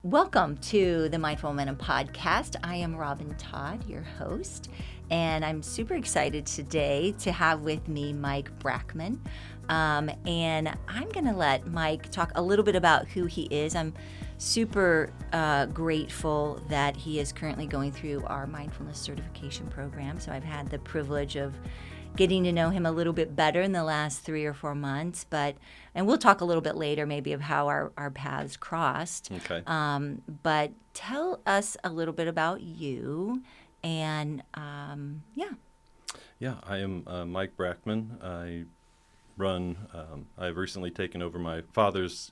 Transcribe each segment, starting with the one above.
Welcome to the Mindful Momentum Podcast. I am Robin Todd, your host, and I'm super excited today to have with me Mike Brackmann. And I'm going to let Mike talk a little bit about who he is. I'm super grateful that he is currently going through our mindfulness certification program. So I've had the privilege of getting to know him a little bit better in the last 3 or 4 months, and we'll talk a little bit later maybe of how our paths crossed. Okay. But tell us a little bit about you, and Yeah, I am Mike Brackmann. I've recently taken over my father's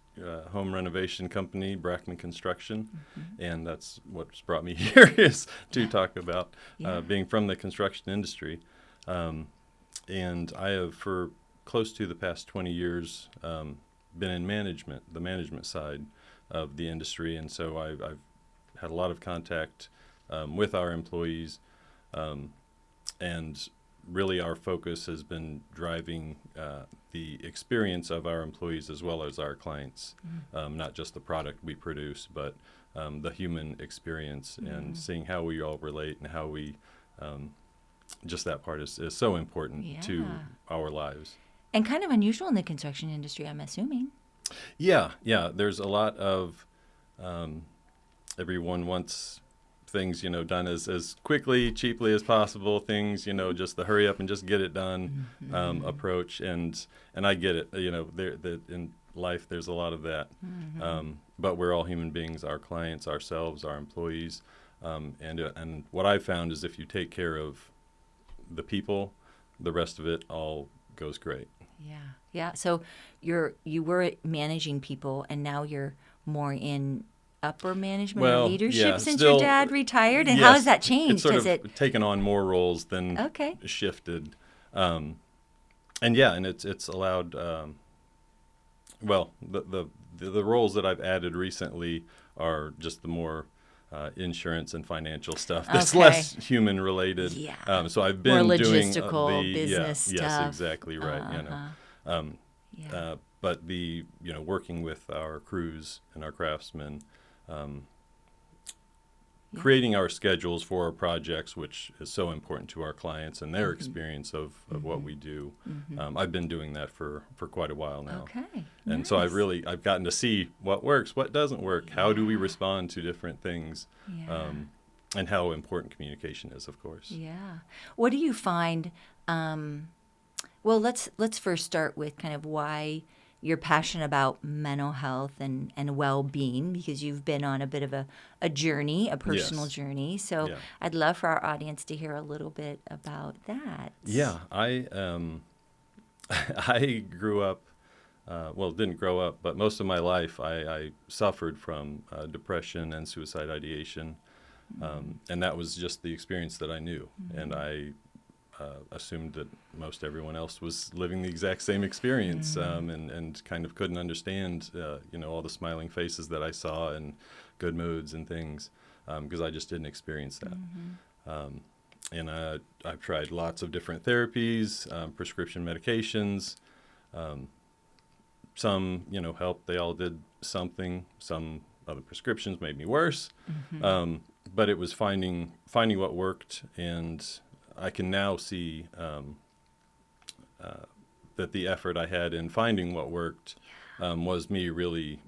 home renovation company, Brackmann Construction, and that's what's brought me here is to talk about being from the construction industry. And I have, for close to the past 20 years, been in the management side of the industry. And so I've had a lot of contact with our employees. And really our focus has been driving the experience of our employees as well as our clients, not just the product we produce, but the human experience and seeing how we all relate and how we just that part is so important to our lives. And kind of unusual in the construction industry, I'm assuming. Yeah. There's a lot of everyone wants things, done as quickly, cheaply as possible. Things, just the hurry up and just get it done approach. And I get it. In life, there's a lot of that. But we're all human beings. Our clients, ourselves, our employees, and what I've found is if you take care of the people, the rest of it all goes great. Yeah. So you were managing people, and now you're more in upper management or leadership since your dad retired. And yes, how has that changed? It's sort of taken on more roles than shifted. And it's allowed. The roles that I've added recently are just the more insurance and financial stuff. That's less human related. So I've been more doing logistical business stuff. Yes, exactly right. But the working with our crews and our craftsmen, creating our schedules for our projects, which is so important to our clients and their experience of what we do. I've been doing that for quite a while now. And so I've gotten to see what works, what doesn't work, how do we respond to different things, and how important communication is, of course. What do you find? Well, let's first start with kind of why you're passionate about mental health and well-being, because you've been on a bit of a journey, a personal journey. So I'd love for our audience to hear a little bit about that. Yeah, I grew up, didn't grow up, but most of my life I suffered from depression and suicide ideation. And that was just the experience that I knew. And I assumed that most everyone else was living the exact same experience, and kind of couldn't understand, all the smiling faces that I saw and good moods and things, because I just didn't experience that. And I've tried lots of different therapies, prescription medications. Some, helped. They all did something. Some other prescriptions made me worse. But it was finding what worked, and I can now see that the effort I had in finding what worked was me really,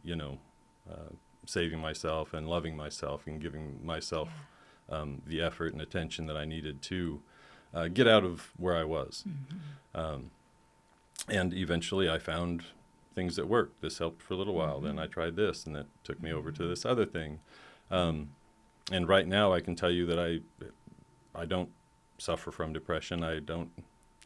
saving myself and loving myself and giving myself the effort and attention that I needed to get out of where I was. And eventually I found things that worked. This helped for a little while. Then I tried this, and that took me over to this other thing. And right now I can tell you that I don't suffer from depression. I don't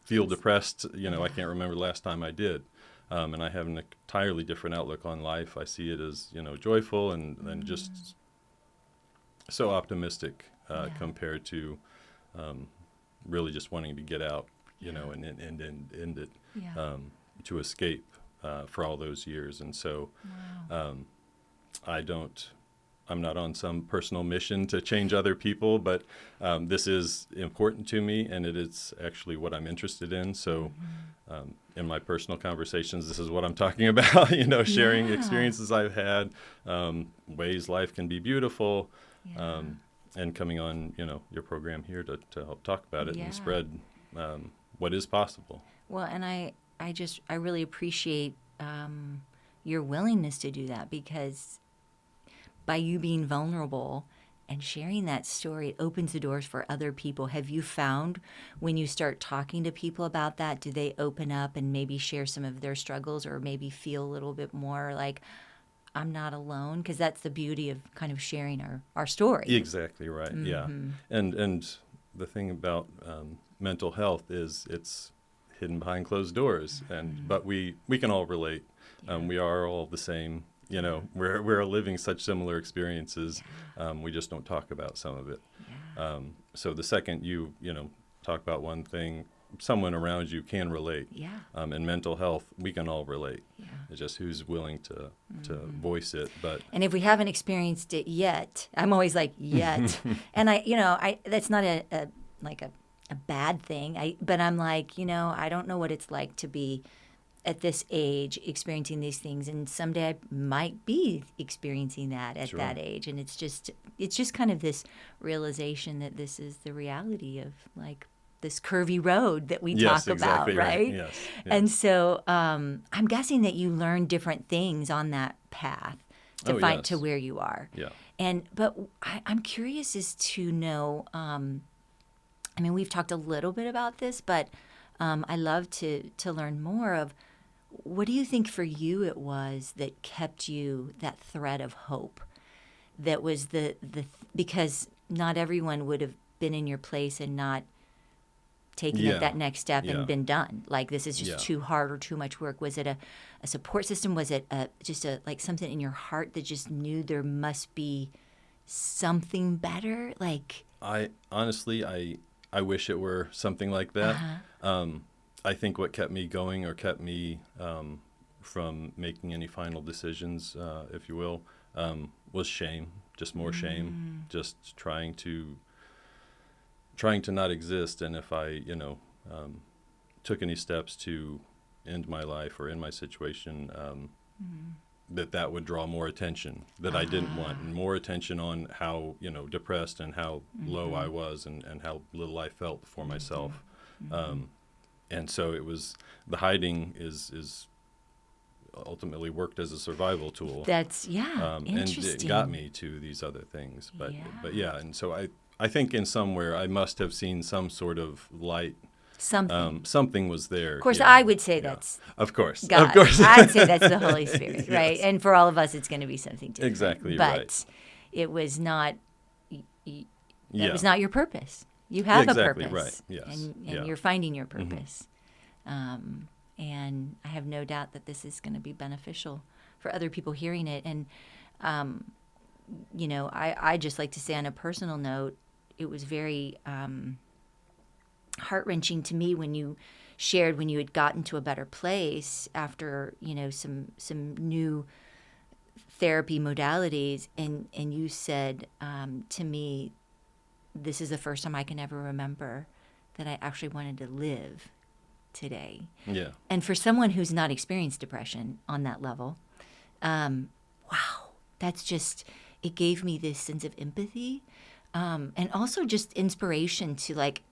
feel depressed. I can't remember the last time I did. And I have an entirely different outlook on life. I see it as, joyful and just so optimistic compared to really just wanting to get out, and end it to escape for all those years. And so I don't I'm not on some personal mission to change other people, but this is important to me, and it is actually what I'm interested in. So in my personal conversations, this is what I'm talking about, sharing experiences I've had, ways life can be beautiful, and coming on, your program here to help talk about it and spread what is possible. Well, and I really appreciate your willingness to do that, because by you being vulnerable and sharing that story, it opens the doors for other people. Have you found when you start talking to people about that, do they open up and maybe share some of their struggles, or maybe feel a little bit more like, I'm not alone? Because that's the beauty of kind of sharing our story. Exactly right. Mm-hmm. Yeah. And the thing about mental health is it's hidden behind closed doors, but we can all relate. We are all the same. We're living such similar experiences. We just don't talk about some of it. So the second you talk about one thing, someone around you can relate. In mental health, we can all relate. It's just who's willing to voice it. And if we haven't experienced it yet, I'm always like, yet. And I that's not a bad thing. But I'm like, I don't know what it's like to be at this age experiencing these things, and someday I might be experiencing that at that age. And it's just kind of this realization that this is the reality of like this curvy road that we talk about, right? Yes. And so I'm guessing that you learn different things on that path to find to where you are. But I'm curious as to know, we've talked a little bit about this, but I love to learn more of, what do you think for you it was that kept you, that thread of hope? That was because not everyone would have been in your place and not taken that next step and been done. Like, this is just too hard or too much work. Was it a support system? Was it just something in your heart that just knew there must be something better? Like, I honestly wish it were something like that. I think what kept me going, or kept me from making any final decisions, if you will, was shame. Just more shame. Just trying to not exist. And if I, took any steps to end my life or end my situation, that would draw more attention that I didn't want, and more attention on how, depressed and how low I was, and how little I felt for myself. And so it was, the hiding is ultimately worked as a survival tool. That's, interesting. And it got me to these other things. But and so I think in somewhere I must have seen some sort of light. Something was there. Of course, I would say that's of course. God. Of course. I'd say that's the Holy Spirit, right? And for all of us, it's going to be something different. Exactly, but right. it was not. It was not your purpose. You have a purpose, right? Yes, and you're finding your purpose. And I have no doubt that this is going to be beneficial for other people hearing it. And I just like to say, on a personal note, it was very heart-wrenching to me when you shared when you had gotten to a better place after some new therapy modalities, and you said to me, this is the first time I can ever remember that I actually wanted to live today. And for someone who's not experienced depression on that level, wow, that's just, it gave me this sense of empathy, and also just inspiration to, like,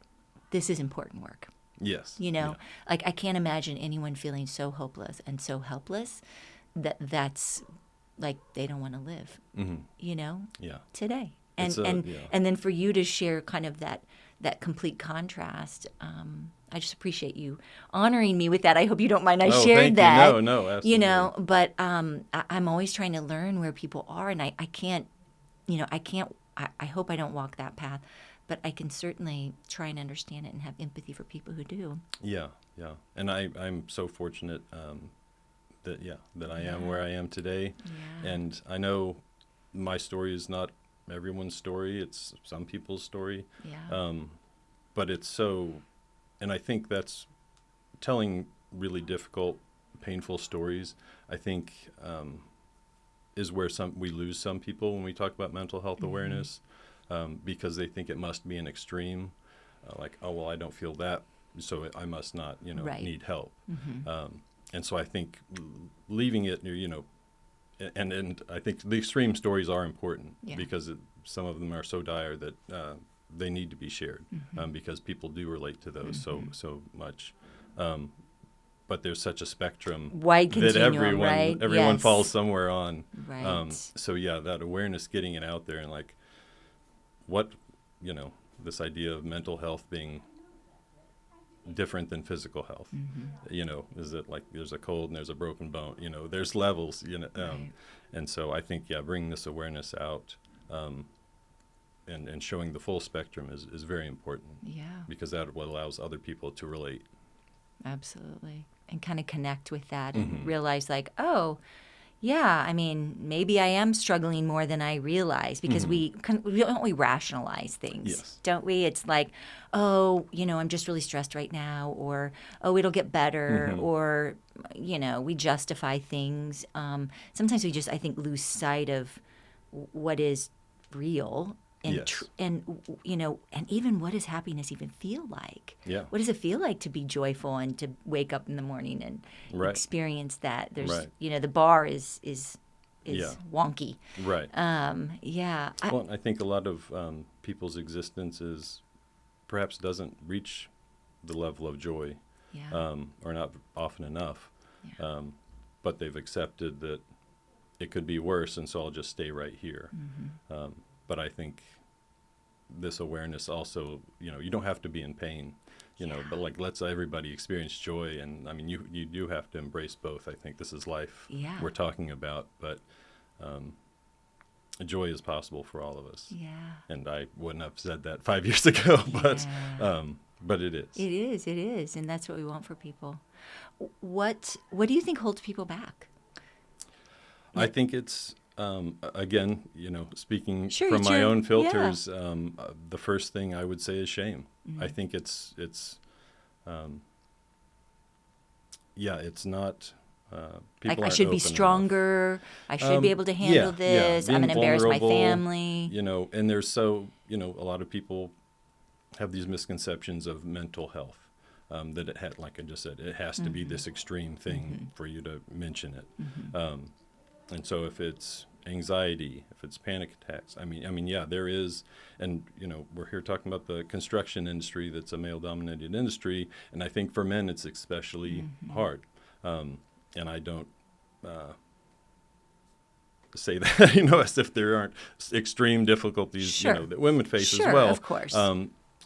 this is important work. Yes. Like, I can't imagine anyone feeling so hopeless and so helpless that's like they don't want to live, today. And then for you to share kind of that complete contrast, I just appreciate you honoring me with that. I hope you don't mind I shared that. No, absolutely. But I'm always trying to learn where people are, and I can't, I hope I don't walk that path, but I can certainly try and understand it and have empathy for people who do. Yeah. And I'm so fortunate that I am where I am today. And I know my story is not everyone's story. It's some people's story. But it's so, and I think that's telling really difficult, painful stories. I think is where we lose some people when we talk about mental health awareness, because they think it must be an extreme, like, oh, well, I don't feel that, so I must not, Right. need help. And so I think leaving it, and I think the extreme stories are important because some of them are so dire that they need to be shared, because people do relate to those so much. But there's such a spectrum Wide that continuum, right? everyone Yes. falls somewhere on. Right. So yeah, that awareness, getting it out there, and like what, this idea of mental health being different than physical health. Is it like there's a cold and there's a broken bone? There's levels. Right. And so I think bringing this awareness out, and showing the full spectrum is very important. Yeah. Because that what allows other people to relate. Absolutely. And kind of connect with that and realize, like, oh, yeah, I mean, maybe I am struggling more than I realize, because we rationalize things, Yes. don't we? It's like, oh, I'm just really stressed right now, or, oh, it'll get better, or, we justify things. Sometimes we just, I think, lose sight of what is real. And, Yes. and even what does happiness even feel like? Yeah. What does it feel like to be joyful and to wake up in the morning and Right. experience that? There's, Right. The bar is Yeah. wonky. Right. Yeah. Well, I think a lot of people's existences perhaps doesn't reach the level of joy, Yeah. or not often enough. Yeah. But they've accepted that it could be worse, and so I'll just stay right here. But I think this awareness also, you don't have to be in pain, but like lets everybody experience joy. And I mean, you do have to embrace both. I think this is life we're talking about, but joy is possible for all of us. Yeah. And I wouldn't have said that 5 years ago, but it is. It is. And that's what we want for people. What do you think holds people back? I think it's, again, speaking Sure, from it's my your- own filters, the first thing I would say is shame. I think it's not, people Like, I aren't should be open stronger. I should be able to handle enough. this. I'm Being going to embarrass my vulnerable, family. And there's a lot of people have these misconceptions of mental health, that it had, like I just said, it has to be this extreme thing for you to mention it. And so if it's anxiety, if it's panic attacks, I mean, yeah, there is, and we're here talking about the construction industry that's a male-dominated industry, and I think for men it's especially hard. And I don't say that, as if there aren't extreme difficulties, Sure. that women face Sure, as well. of course.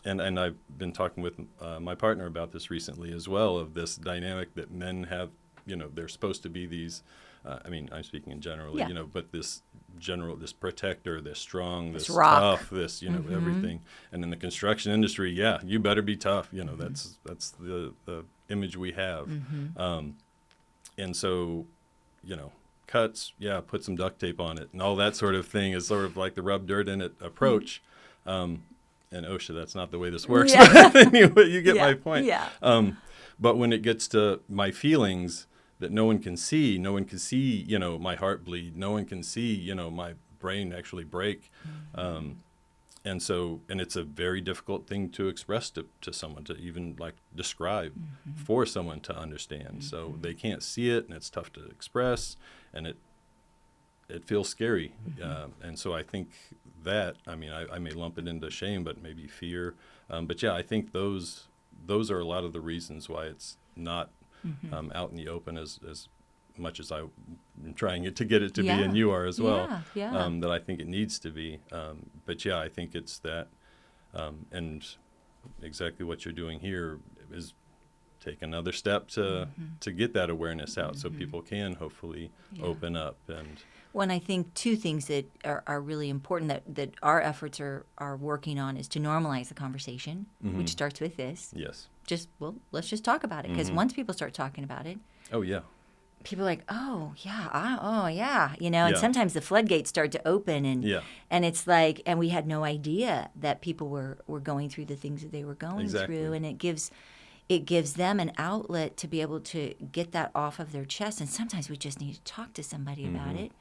And I've been talking with my partner about this recently as well, of this dynamic that men have, they're supposed to be these, I'm speaking in general, Yeah. but this protector, this strong, this rock. tough, this, everything. And in the construction industry, yeah, you better be tough. That's the image we have. And so, cuts, yeah, put some duct tape on it and all that sort of thing is sort of like the rub dirt in it approach. And OSHA, that's not the way this works. Yeah. But anyway, you get my point. Yeah. But when it gets to my feelings that no one can see, my heart bleed, no one can see, my brain actually break. And it's a very difficult thing to express to someone, to even like describe for someone to understand. So they can't see it, and it's tough to express, and it feels scary. And so I think that, I may lump it into shame, but maybe fear. But yeah, I think those are a lot of the reasons why it's not out in the open as much as I'm trying to get it to be, and you are as well. Yeah. That I think it needs to be. But yeah, I think it's that, and exactly what you're doing here is take another step to get that awareness out, so people can hopefully open up. And Well, I think two things that are really important that our efforts are working on is to normalize the conversation, which starts with this. yes. Let's just talk about it, because once people start talking about it, Oh yeah. people are like, oh yeah, and Yeah. sometimes the floodgates start to open, and Yeah. and it's like, and we had no idea that people were going through the things that they were going Exactly. through, and it gives them an outlet to be able to get that off of their chest. And sometimes we just need to talk to somebody about it.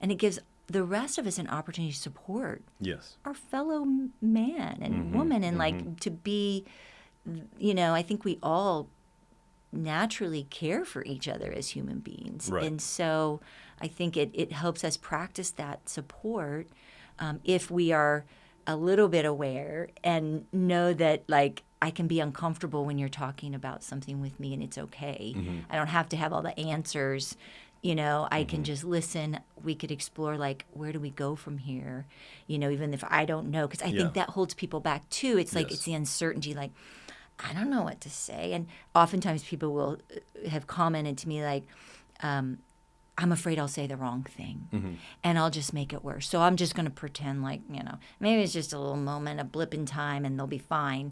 and it gives the rest of us an opportunity to support Yes. our fellow man and woman, and like to be, I think we all naturally care for each other as human beings. Right. And so I think it helps us practice that support if we are a little bit aware and know that, like, I can be uncomfortable when you're talking about something with me, and it's okay. I don't have to have all the answers. I can just listen. We could explore, like, where do we go from here? Even if I don't know, because I think that holds people back too. It's like, Yes. it's the uncertainty, like, I don't know what to say. And oftentimes people will have commented to me like, I'm afraid I'll say the wrong thing and I'll just make it worse. So I'm just going to pretend like, maybe it's just a little moment, a blip in time, and they'll be fine.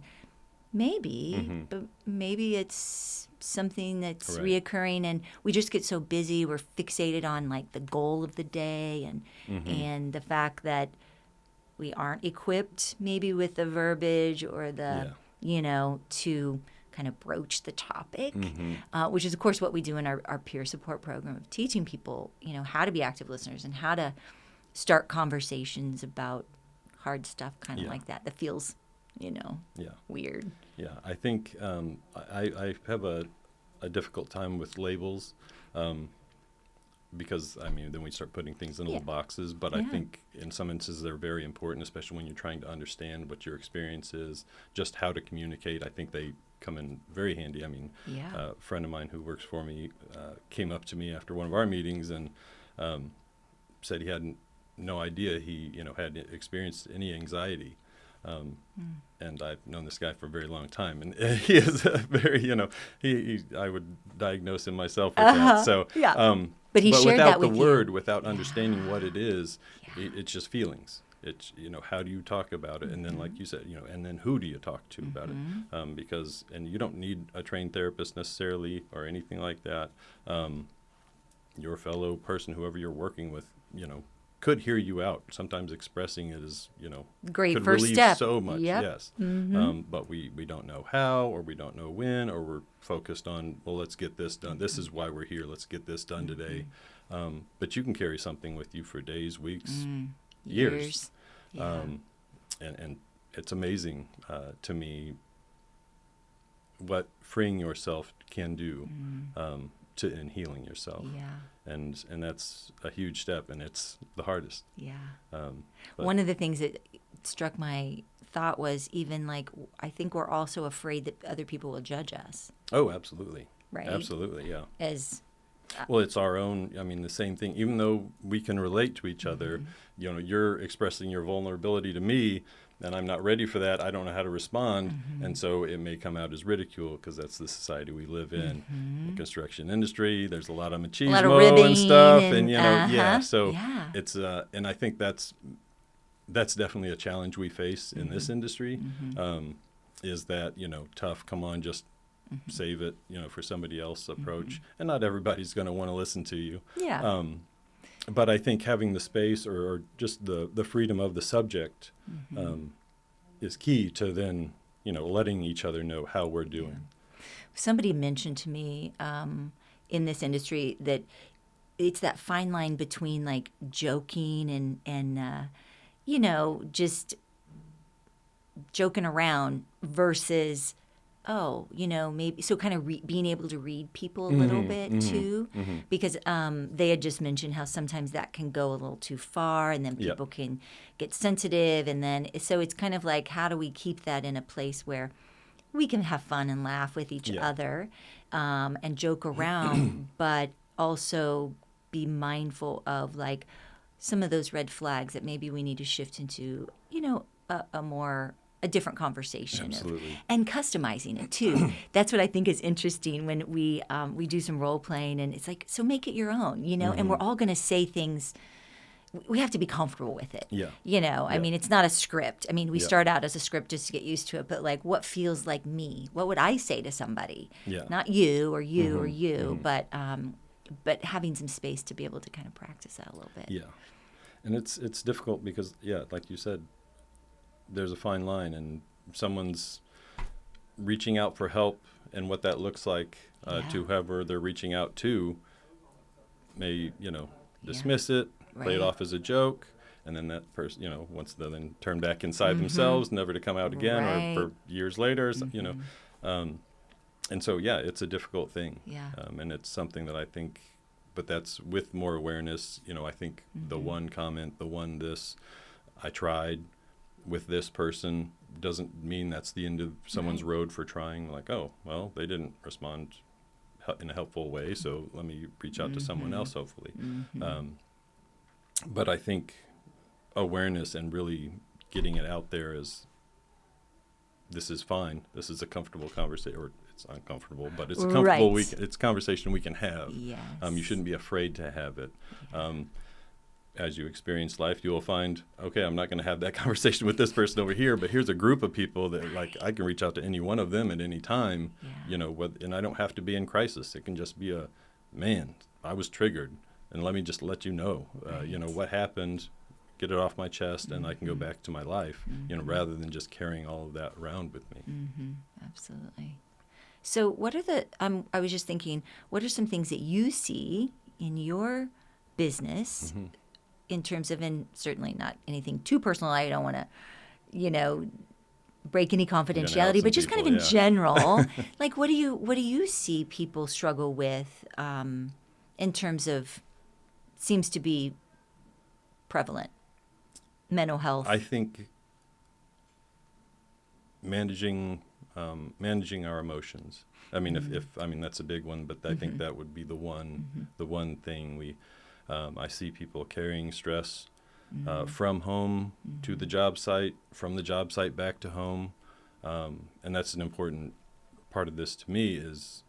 Maybe, but maybe it's something that's reoccurring, and we just get so busy. We're fixated on like the goal of the day and the fact that we aren't equipped maybe with the verbiage or the, to kind of broach the topic, which is, of course, what we do in our peer support program of teaching people, how to be active listeners and how to start conversations about hard stuff, kind of like that feels, weird. Yeah, I think I have a difficult time with labels because, then we start putting things in little boxes. But I think in some instances they're very important, especially when you're trying to understand what your experience is, just how to communicate. I think they come in very handy. A friend of mine who works for me came up to me after one of our meetings and said he had no idea he had experienced any anxiety. And I've known this guy for a very long time, and he is a very, I would diagnose him myself with that. So, but he shared without that with the you. word, without understanding what it is, it's just feelings. It's, how do you talk about it? And then, like you said, and then who do you talk to about it? Because you don't need a trained therapist necessarily or anything like that. Your fellow person, whoever you're working with, could hear you out. Sometimes expressing it is, great could first relieve step. so much. Yep. Yes. But we don't know how, or we don't know when, or we're focused on, well, let's get this done. This is why we're here. Let's get this done today. But you can carry something with you for days, weeks, years. And it's amazing to me what freeing yourself can do in healing yourself. And that's a huge step, and it's the hardest. One of the things that struck my thought was even like, I think we're also afraid that other people will judge us. Oh, absolutely. Right. Absolutely, yeah. Well, it's our own, the same thing. Even though we can relate to each other, you're expressing your vulnerability to me, and I'm not ready for that. I don't know how to respond. And so it may come out as ridicule because that's the society we live in. The construction industry, there's a lot of machismo and stuff. And, so it's, and I think that's definitely a challenge we face in this industry, is that, tough, come on, just save it, for somebody else approach. And not everybody's going to want to listen to you. But I think having the space or just the freedom of the subject is key to then, letting each other know how we're doing. Somebody mentioned to me in this industry that it's that fine line between like joking and just joking around versus maybe so kind of being able to read people a little bit too, because they had just mentioned how sometimes that can go a little too far, and then people can get sensitive, and then so it's kind of like, how do we keep that in a place where we can have fun and laugh with each other and joke around, but also be mindful of like some of those red flags that maybe we need to shift into, a different conversation. And customizing it too. That's what I think is interesting when we do some role playing, and it's like, so make it your own, and we're all going to say things. We have to be comfortable with it. I mean, it's not a script. I mean, we start out as a script just to get used to it, but like, what feels like me? What would I say to somebody? Not you or you or you, but having some space to be able to kind of practice that a little bit. And it's difficult because, like you said, there's a fine line, and someone's reaching out for help, and what that looks like to whoever they're reaching out to may, dismiss it, play it off as a joke, and then that person, wants to then turn back inside themselves, never to come out again, or for years later, and so, yeah, it's a difficult thing. Yeah. And it's something that I think, but that's with more awareness, I think the one comment, the one this, I tried with this person doesn't mean that's the end of someone's road for trying. Like, oh, well, they didn't respond in a helpful way, so let me reach out to someone else, hopefully. But I think awareness and really getting it out there is, this is fine. This is a comfortable conversation, or it's uncomfortable, but it's a comfortable it's a conversation we can have. Yes. You shouldn't be afraid to have it. As you experience life, you will find, okay, I'm not going to have that conversation with this person over here, but here's a group of people that, like, I can reach out to any one of them at any time, and I don't have to be in crisis. It can just be man, I was triggered, and let me just let you know, what happened, get it off my chest, and I can go back to my life, rather than just carrying all of that around with me. Absolutely. So what are I was just thinking, what are some things that you see in your business in terms of, and certainly not anything too personal, I don't want to, break any confidentiality, but just kind of in general, like what do you see people struggle with in terms of, seems to be prevalent, mental health? I think managing our emotions. I mean, if that's a big one, but I think that would be the one thing I see people carrying stress from home to the job site, from the job site back to home, and that's an important part of this to me. Is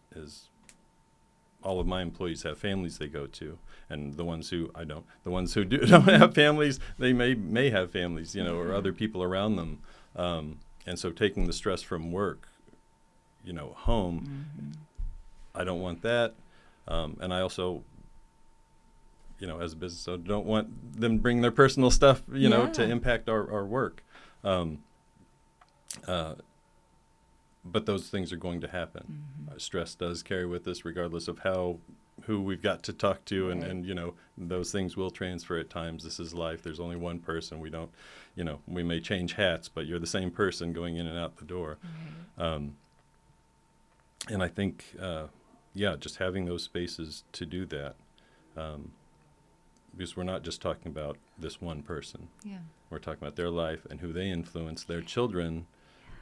all of my employees have families they go to, and the ones who don't have families, they may have families, or other people around them, and so taking the stress from work, home, I don't want that, and I also, as a business owner, don't want them bring their personal stuff, to impact our work. But those things are going to happen. Stress does carry with us, regardless of who we've got to talk to, and those things will transfer at times. This is life. There's only one person. We don't, we may change hats, but you're the same person going in and out the door. And I think, just having those spaces to do that, because we're not just talking about this one person. Yeah. We're talking about their life and who they influence, their children,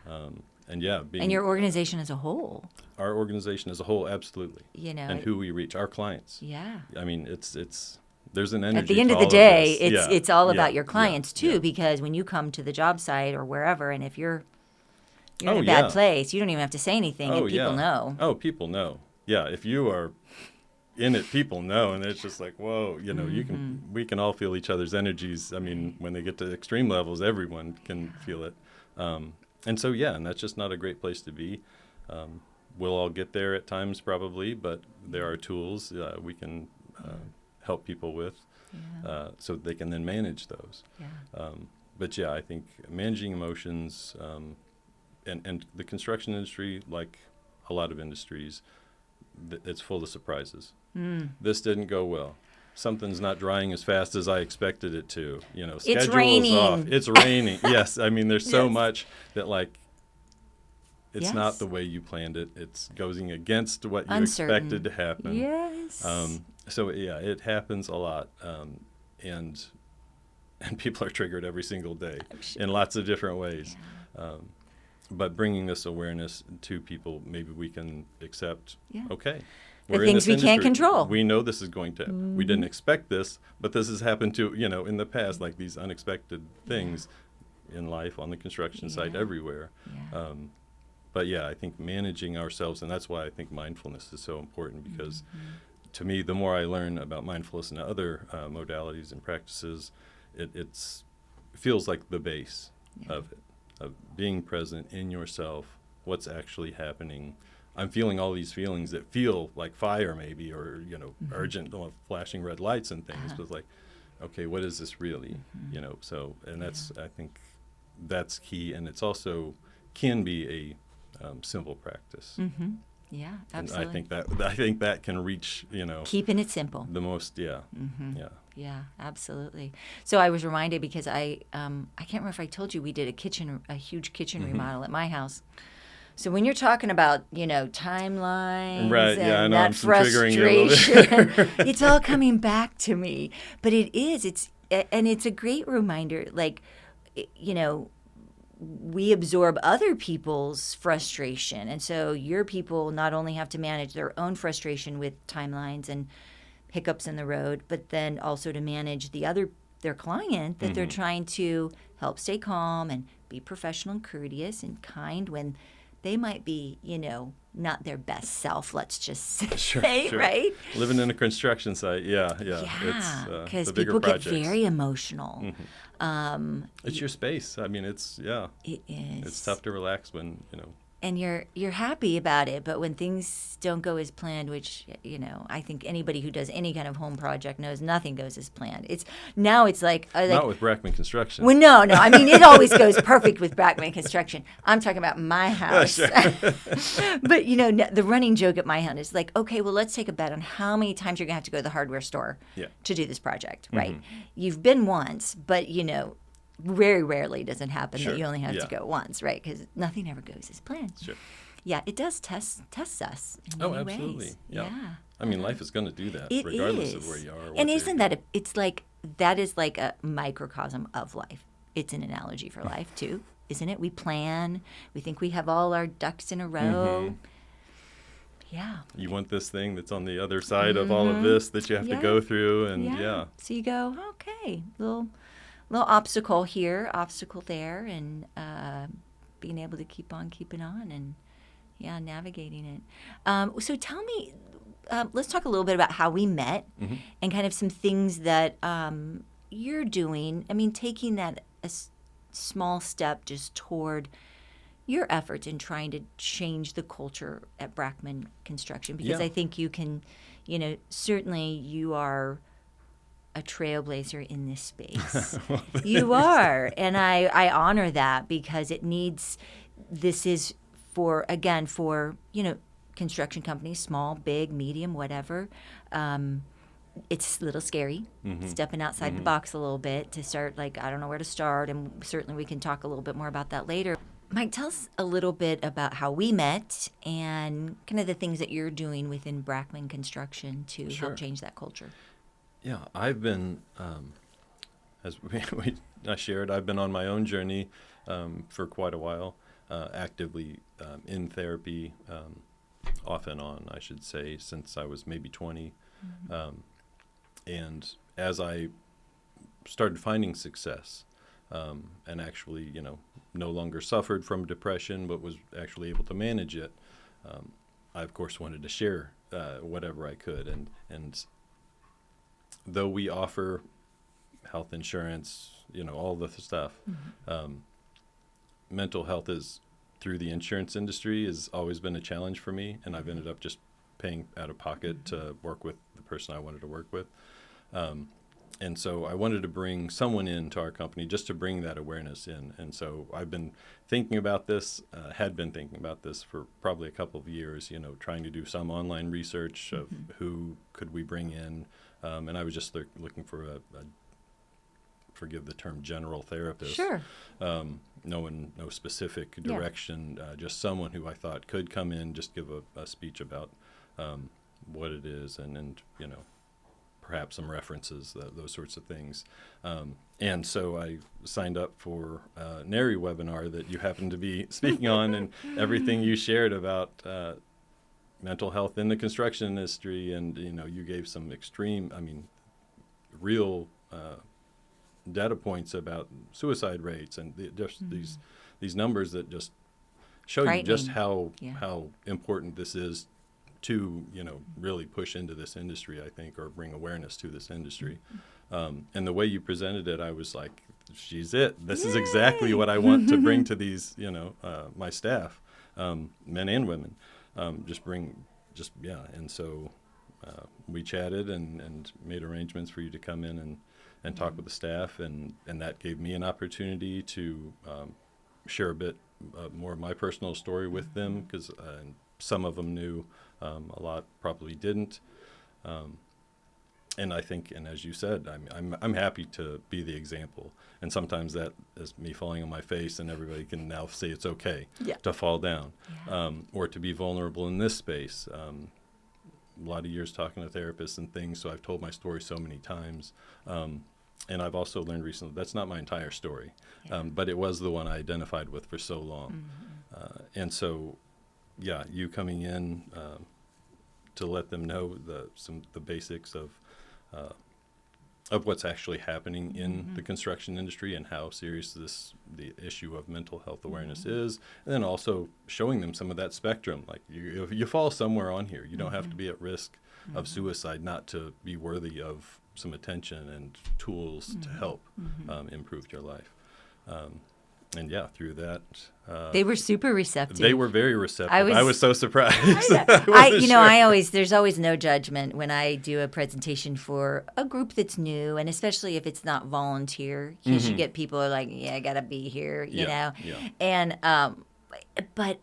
and your organization as a whole. Our organization as a whole, absolutely. And who we reach, our clients. Yeah. I mean, it's there's an energy. At the end of the day, it's all about your clients too, because when you come to the job site or wherever, and if you're in a bad place, you don't even have to say anything, and people know. Oh, people know. Yeah, if you are in it, people know, and it's just like, whoa, we can all feel each other's energies. I mean, when they get to extreme levels, everyone can feel it. And so, and that's just not a great place to be. We'll all get there at times probably, but there are tools we can help people with so they can then manage those. But I think managing emotions and the construction industry, like a lot of industries, it's full of surprises. This didn't go well. Something's not drying as fast as I expected it to. Schedule's raining. Off. It's raining. Yes, I mean, there's so much that, like, it's not the way you planned it. It's going against what you expected to happen. Yes. So it happens a lot, and people are triggered every single day in lots of different ways. But bringing this awareness to people, maybe we can accept. Okay. The things we can't control. We know this is going to. We didn't expect this, but this has happened to in the past, like these unexpected things in life, on the construction site, everywhere. But I think managing ourselves, and that's why I think mindfulness is so important, because to me, the more I learn about mindfulness and other modalities and practices, it feels like the base of it, of being present in yourself, what's actually happening. I'm feeling all these feelings that feel like fire, maybe, or urgent, flashing red lights and things. But it's like, okay, what is this really? So, and that's I think that's key, and it's also can be a simple practice. Yeah, And absolutely. I think that can reach, Keeping it simple. the most, yeah. Yeah, absolutely. So I was reminded because I can't remember if I told you we did a huge kitchen remodel at my house. So when you're talking about, timelines Right, yeah, I and know, that I'm triggering you a little frustration, bit. it's all coming back to me. But it's a great reminder, like, you know, we absorb other people's frustration. And so your people not only have to manage their own frustration with timelines and hiccups in the road, but then also to manage their client that they're trying to help stay calm and be professional and courteous and kind when they might be, not their best self, let's just say, Sure. right? Living in a construction site, yeah. Yeah, It's because the bigger people projects. get very emotional. It's your space. I mean, It is. it's tough to relax when, And you're happy about it, but when things don't go as planned, which I think anybody who does any kind of home project knows nothing goes as planned. It's like not with Brackmann Construction. well, no. I mean, it always goes perfect with Brackmann Construction. I'm talking about my house. Sure. But the running joke at my house is like, okay, well, let's take a bet on how many times you're gonna have to go to the hardware store to do this project, right? You've been once, but very rarely does it happen that you only have to go once, right? Because nothing ever goes as planned. Sure. Yeah, it does test us in many absolutely. ways. Yeah. I mean, life is going to do that It regardless is. of where you are. Or And what isn't you're that it's like that is like a microcosm of life. It's an analogy for life too, isn't it? We plan. We think we have all our ducks in a row. Yeah. You want this thing that's on the other side of all of this that you have to go through, and So you go, okay, little obstacle here, obstacle there, and being able to keep on keeping on and navigating it. So tell me, let's talk a little bit about how we met and kind of some things that you're doing. I mean, taking that small step just toward your efforts in trying to change the culture at Brackmann Construction, because I think you can, certainly you are a trailblazer in this space. Well, You are. And I honor that because this is for construction companies, small, big, medium, whatever. It's a little scary, stepping outside the box a little bit to start, I don't know where to start. And certainly we can talk a little bit more about that later. Mike, tell us a little bit about how we met and kind of the things that you're doing within Brackmann Construction to help change that culture. Yeah, I've been, as I shared, I've been on my own journey for quite a while, actively in therapy, off and on, I should say, since I was maybe 20. And as I started finding success and actually, no longer suffered from depression, but was actually able to manage it, I, of course, wanted to share whatever I could. And though we offer health insurance, all the stuff, mental health is through the insurance industry has always been a challenge for me, and I've ended up just paying out of pocket to work with the person I wanted to work with. And so I wanted to bring someone into our company just to bring that awareness in. And so I've been thinking about this, had been thinking about this for probably a couple of years, trying to do some online research of who could we bring in. And I was just looking for a forgive the term, general therapist. Sure. No specific direction, just someone who I thought could come in, just give a speech about what it is and perhaps some references, those sorts of things. And so I signed up for a NARI webinar that you happen to be speaking on, and everything you shared about mental health in the construction industry. And, you gave some real data points about suicide rates and these numbers that just show you just how important this is to really push into this industry, I think, or bring awareness to this industry. And the way you presented it, I was like, she's it. This is exactly what I want to bring to these my staff, men and women. And so we chatted and made arrangements for you to come in and talk with the staff, and that gave me an opportunity to share a bit more of my personal story with them, because some of them knew, a lot probably didn't. And I think, and as you said, I'm happy to be the example. And sometimes that is me falling on my face, and everybody can now say it's okay to fall down, or to be vulnerable in this space. A lot of years talking to therapists and things, so I've told my story so many times. And I've also learned recently that's not my entire story, but it was the one I identified with for so long. And so, you coming in to let them know the basics of what's actually happening in the construction industry and how serious the issue of mental health awareness is, and then also showing them some of that spectrum. Like if you fall somewhere on here, you don't have to be at risk of suicide not to be worthy of some attention and tools to help improve your life. And through that, they were super receptive. They were very receptive. I was so surprised. There's always no judgment when I do a presentation for a group that's new, and especially if it's not volunteer, because you get people like, I gotta be here, you know. Yeah. And but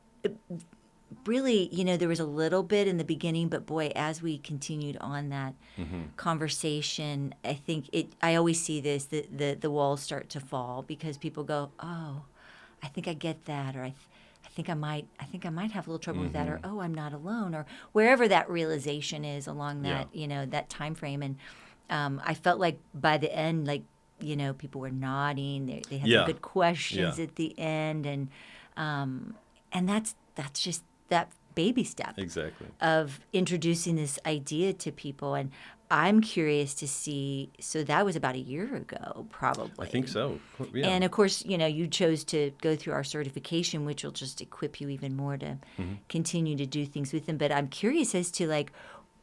really, there was a little bit in the beginning, but boy, as we continued on that conversation, I think I always see this, the walls start to fall because people go, oh, I think I get that, or I think I might have a little trouble with that, or oh, I'm not alone, or wherever that realization is along that, that time frame. And I felt like by the end, like, people were nodding, they had some good questions at the end, and that's just that baby step of introducing this idea to people. And I'm curious to see, so that was about a year ago, probably. I think so. Yeah. And of course, you chose to go through our certification, which will just equip you even more to continue to do things with them. But I'm curious as to, like,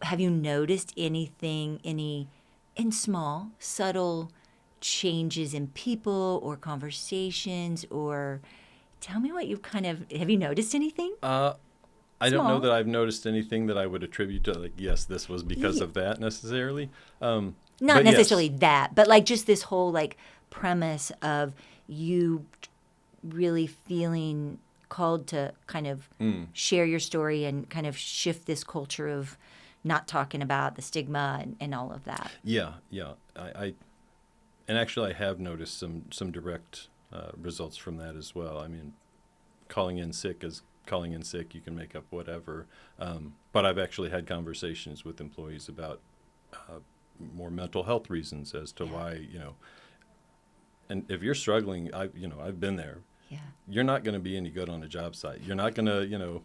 have you noticed anything, in small, subtle changes in people or conversations, or tell me what have you noticed anything? I don't know that I've noticed anything that I would attribute to, like, yes, this was because of that necessarily. Not necessarily that, but like just this whole like premise of you really feeling called to kind of share your story and kind of shift this culture of not talking about the stigma and all of that. Yeah. And actually I have noticed some direct results from that as well. I mean, calling in sick, you can make up whatever. But I've actually had conversations with employees about more mental health reasons as to why, and if you're struggling, I've been there. Yeah. You're not going to be any good on a job site. You're not going to,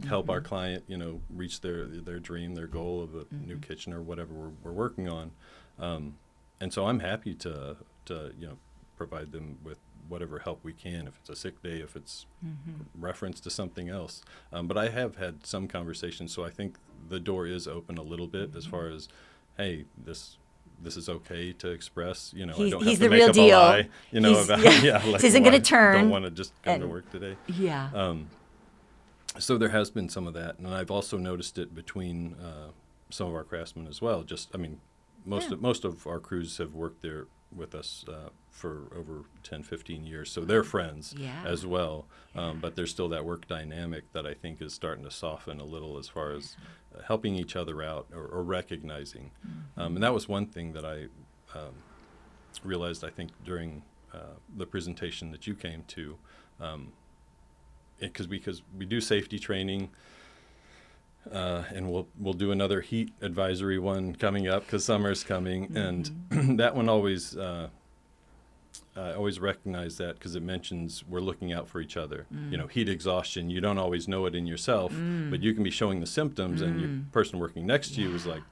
help our client, reach their dream, their goal of a new kitchen or whatever we're working on. And so I'm happy to provide them with whatever help we can, if it's a sick day, if it's reference to something else. But I have had some conversations, so I think the door is open a little bit as far as, hey, this is okay to express. I don't have he's to the make real up deal. a lie. Like, this isn't going to turn. Don't want to just come to work today. Yeah. So there has been some of that, and I've also noticed it between some of our craftsmen as well. Most of our crews have worked there with us for over 10, 15 years, so they're friends as well. But there's still that work dynamic that I think is starting to soften a little as far as helping each other out or recognizing. And that was one thing that I realized, I think, during the presentation that you came to, because we do safety training. And we'll do another heat advisory one coming up because summer's coming, and that one always I always recognize that because it mentions we're looking out for each other. Heat exhaustion, you don't always know it in yourself, but you can be showing the symptoms, and your person working next to you is like,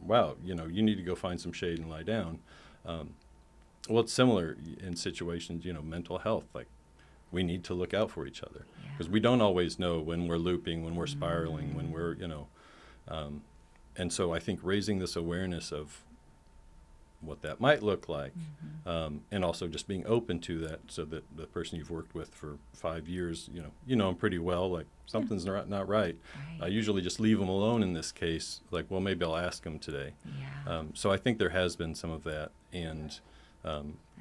wow, you need to go find some shade and lie down. Well, it's similar in situations, mental health, like we need to look out for each other because we don't always know when we're looping, when we're spiraling, when we're, and so I think raising this awareness of what that might look like, and also just being open to that, so that the person you've worked with for 5 years, them pretty well, like something's not right. I usually just leave them alone in this case, like, well, maybe I'll ask them today. So I think there has been some of that, and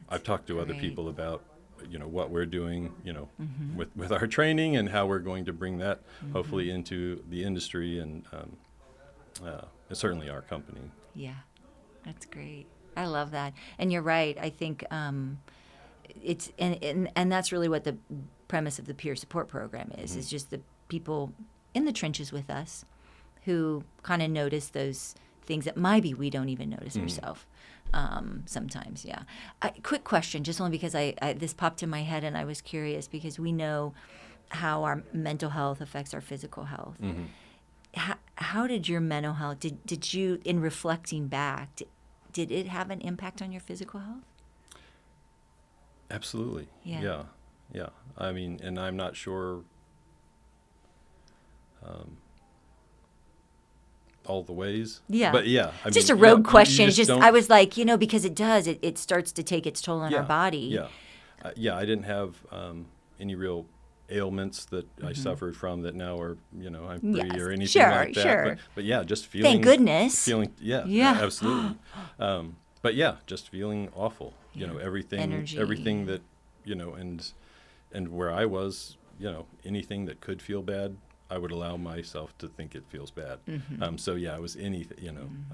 I've talked to other people about what we're doing, with our training and how we're going to bring that hopefully into the industry and certainly our company. Yeah, that's great. I love that. And you're right. I think it's and that's really what the premise of the peer support program is just the people in the trenches with us who kind of notice those things that maybe we don't even notice ourselves sometimes. Yeah. Quick question, just only because I this popped in my head and I was curious because we know how our mental health affects our physical health. How did your mental health, did you, in reflecting back, did it have an impact on your physical health? Absolutely. Yeah. I mean, and I'm not sure all the ways. Yeah. But yeah. It's just a rogue question. It's just, I was like, because it does, it starts to take its toll on our body. Yeah. I didn't have any real ailments that I suffered from that now are, I'm free or anything like that. Sure. But yeah, just feeling. Thank goodness. Yeah. Absolutely. But yeah, just feeling awful. Everything, energy. Everything that, and where I was, anything that could feel bad, I would allow myself to think it feels bad. So yeah, it was anything,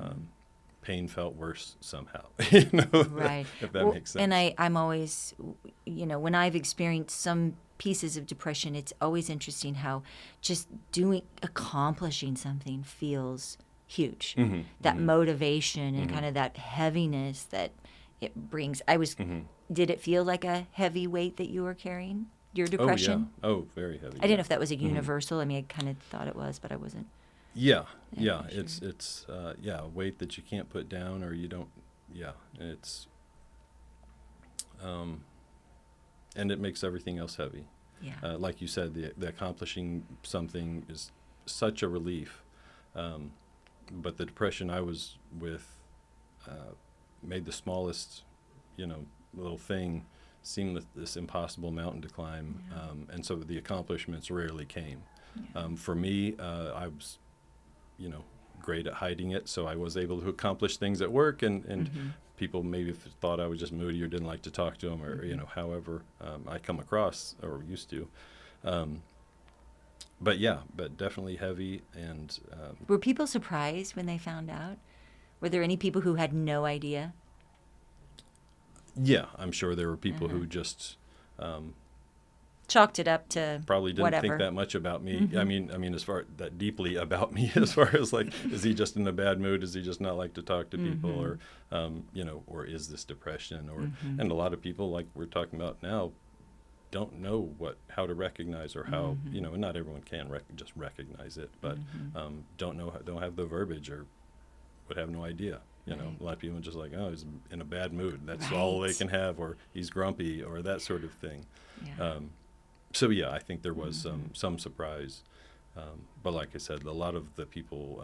pain felt worse somehow, right. if that makes sense. And I'm always, when I've experienced some pieces of depression, it's always interesting how just accomplishing something feels huge. That motivation and kind of that heaviness that it brings. Did it feel like a heavy weight that you were carrying, your depression? Oh, very heavy. I didn't know if that was a universal. I mean, I kind of thought it was, but I wasn't. Yeah. Sure. It's a weight that you can't put down or you don't. Yeah, it's and it makes everything else heavy. Yeah. Like you said, the accomplishing something is such a relief, but the depression I was with made the smallest, little thing seem this impossible mountain to climb, and so the accomplishments rarely came. For me, I was, great at hiding it, so I was able to accomplish things at work, and people maybe thought I was just moody or didn't like to talk to them, or however I come across or used to. But definitely heavy. And were people surprised when they found out? Were there any people who had no idea? Yeah, I'm sure there were people who just chalked it up to probably didn't think that much about me. I mean, as far that deeply about me, as far as like, is he just in a bad mood? Does he just not like to talk to people, or or is this depression? Or and a lot of people, like we're talking about now, don't know how to recognize or how and not everyone can just recognize it, but don't have the verbiage or would have no idea. A lot of people are just like, oh, he's in a bad mood. That's all they can have, or he's grumpy, or that sort of thing. Yeah. So yeah, I think there was some surprise, but like I said, a lot of the people,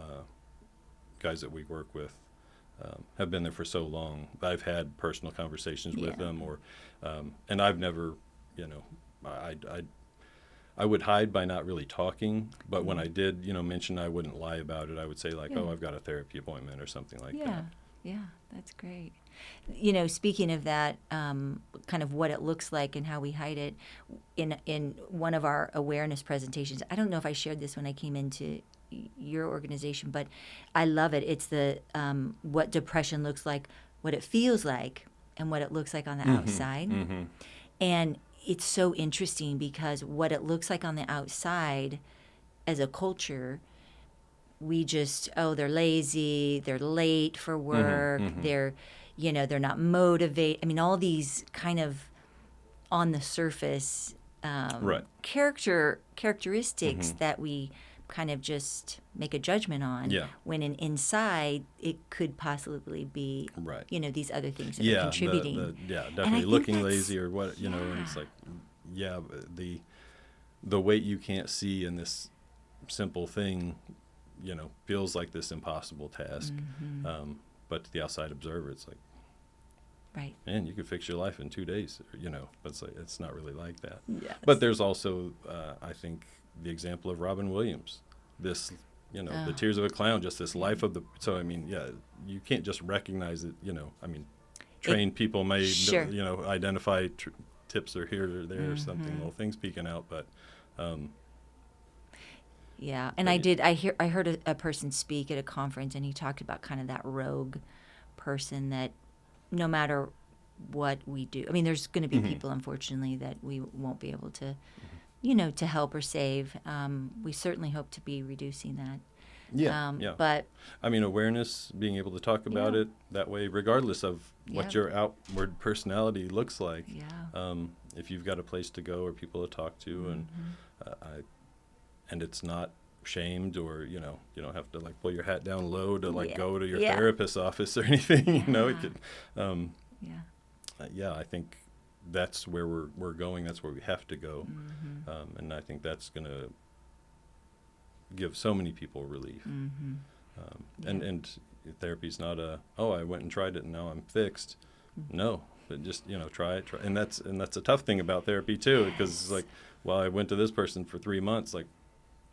guys that we work with, have been there for so long. I've had personal conversations with them, or and I've never, I would hide by not really talking, but when I did, mention I wouldn't lie about it. I would say like, oh, I've got a therapy appointment or something like that. Yeah, that's great. Speaking of that, kind of what it looks like and how we hide it, in one of our awareness presentations, I don't know if I shared this when I came into your organization, but I love it. It's the what depression looks like, what it feels like, and what it looks like on the outside. And it's so interesting because what it looks like on the outside as a culture, we just, they're lazy, they're late for work, they're, they're not motivated. I mean, all these kind of on the surface characteristics that we kind of just make a judgment on, when inside it could possibly be, these other things that are contributing. Definitely looking lazy or what, and it's like, the weight you can't see in this simple thing, feels like this impossible task. But to the outside observer, it's like, man, you could fix your life in 2 days, but it's not really like that. Yes. But there's also, I think, the example of Robin Williams, this, the Tears of a Clown, just this life of so I mean, you can't just recognize it, trained people may, identify tips are here or there or something, little things peeking out, but yeah. And I heard a person speak at a conference, and he talked about kind of that rogue person that no matter what we do, I mean, there's going to be people, unfortunately, that we won't be able to, to help or save. We certainly hope to be reducing that. Yeah. But I mean, awareness, being able to talk about it that way, regardless of what your outward personality looks like. Yeah. If you've got a place to go or people to talk to, and it's not shamed, or you don't have to like pull your hat down low to like go to your therapist's office or anything. It could. I think that's where we're going. That's where we have to go, and I think that's going to give so many people relief. And therapy's not I went and tried it and now I'm fixed. No, but just try it. And that's a tough thing about therapy too, because it's like, well, I went to this person for 3 months. Like,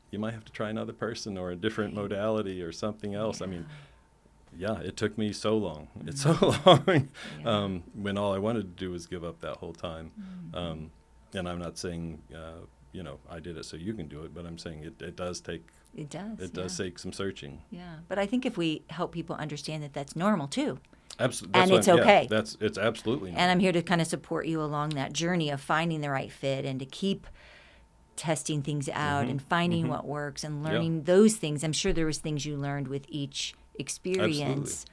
you might have to try another person or a different modality or something else. I mean, it took me so long. It's so long when all I wanted to do was give up that whole time. And I'm not saying I did it so you can do it, but I'm saying it does take. It does. It does take some searching. Yeah, but I think if we help people understand that that's normal too. Absolutely. And it's okay. It's absolutely normal. And I'm here to kind of support you along that journey of finding the right fit and to keep testing things out and finding what works and learning those things. I'm sure there was things you learned with each experience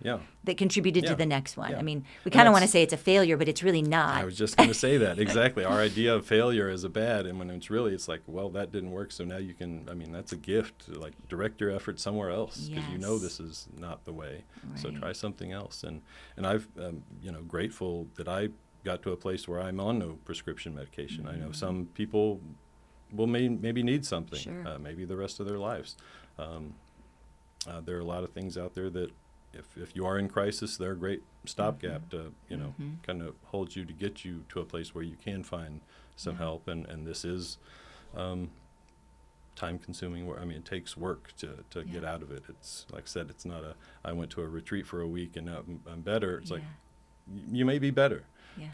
that contributed to the next one. I mean, we kind of want to say it's a failure, but it's really not. I was just going to say that. Exactly. Our idea of failure is a bad, and when it's like, well, that didn't work, so now you can, that's a gift. Like, direct your efforts somewhere else, because this is not the way. Right. So try something else. And I've, grateful that I got to a place where I'm on no prescription medication. I know some people will maybe need something, maybe the rest of their lives. There are a lot of things out there that if you are in crisis, they're a great stopgap to, kind of hold you to get you to a place where you can find some help. And this is time consuming work. I mean, it takes work to get out of it. It's like I said, it's not I went to a retreat for a week and now I'm better. It's like, you may be better,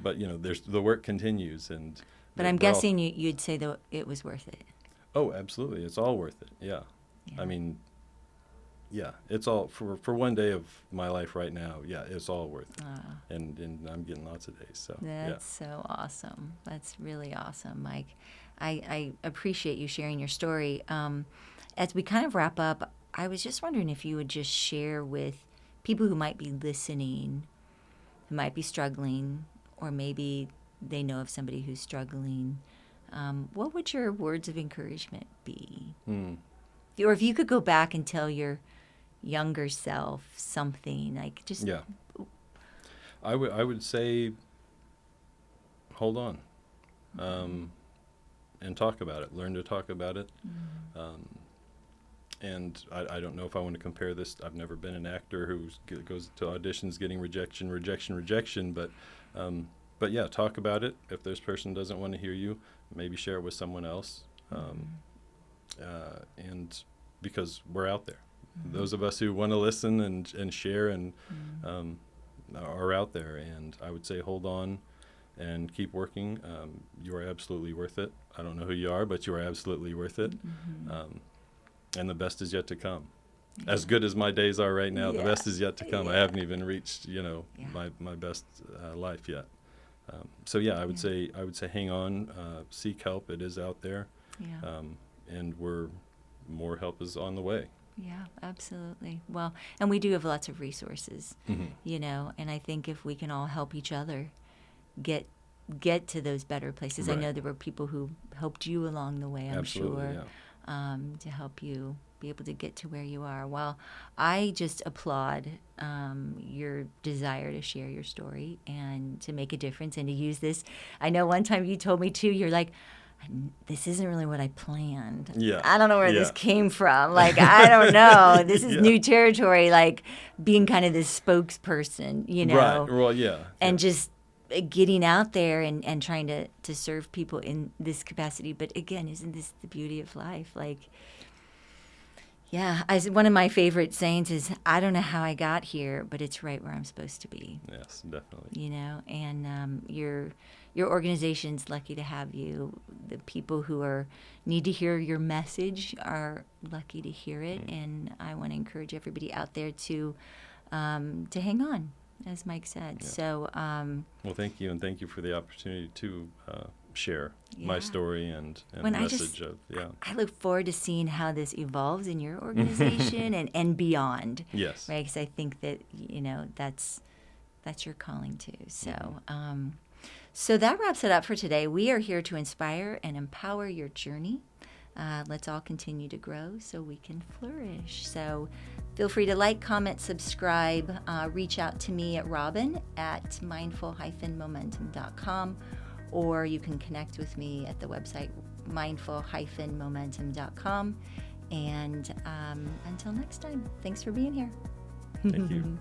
but there's the work continues. But I'm guessing you'd say that it was worth it. Oh, absolutely. It's all worth it. Yeah. I mean, it's all for one day of my life right now. Yeah, it's all worth it. And I'm getting lots of days. So that's so awesome. That's really awesome, Mike. I appreciate you sharing your story. As we kind of wrap up, I was just wondering if you would just share with people who might be listening, who might be struggling, or maybe they know of somebody who's struggling. What would your words of encouragement be? Or if you could go back and tell your younger self something, like just I would say hold on, and talk about it. Learn to talk about it. And I don't know if I want to compare this. I've never been an actor who goes to auditions getting rejection. But yeah, talk about it. If this person doesn't want to hear you, maybe share it with someone else. And because we're out there. Those of us who want to listen and share and are out there. And I would say hold on and keep working. You are absolutely worth it. I don't know who you are, but you are absolutely worth it. And the best is yet to come. As good as my days are right now, the best is yet to come. I haven't even reached, my best life yet. I would say hang on, seek help. It is out there. And more help is on the way. Yeah, absolutely. Well, and we do have lots of resources, and I think if we can all help each other get to those better places. Right. I know there were people who helped you along the way, I'm sure, to help you be able to get to where you are. Well, I just applaud your desire to share your story and to make a difference and to use this. I know one time you told me too, you're like, this isn't really what I planned. Yeah. I don't know where this came from. Like, I don't know. This is new territory, like being kind of this spokesperson, Right. Well, yeah. And just getting out there and trying to serve people in this capacity. But again, isn't this the beauty of life? Like, one of my favorite sayings is, I don't know how I got here, but it's right where I'm supposed to be. Yes, definitely. And your organization's lucky to have you. The people who need to hear your message are lucky to hear it, and I want to encourage everybody out there to hang on, as Mike said. Yeah. So, well, thank you, and thank you for the opportunity to share my Yeah. story and the When message of I look forward to seeing how this evolves in your organization and beyond. Yes. Right, because I think that that's your calling too. So, so that wraps it up for today. We are here to inspire and empower your journey. Let's all continue to grow so we can flourish. So feel free to like, comment, subscribe. Reach out to me at robin@mindful-momentum.com, or you can connect with me at the website mindful-momentum.com. And until next time, thanks for being here. Thank you.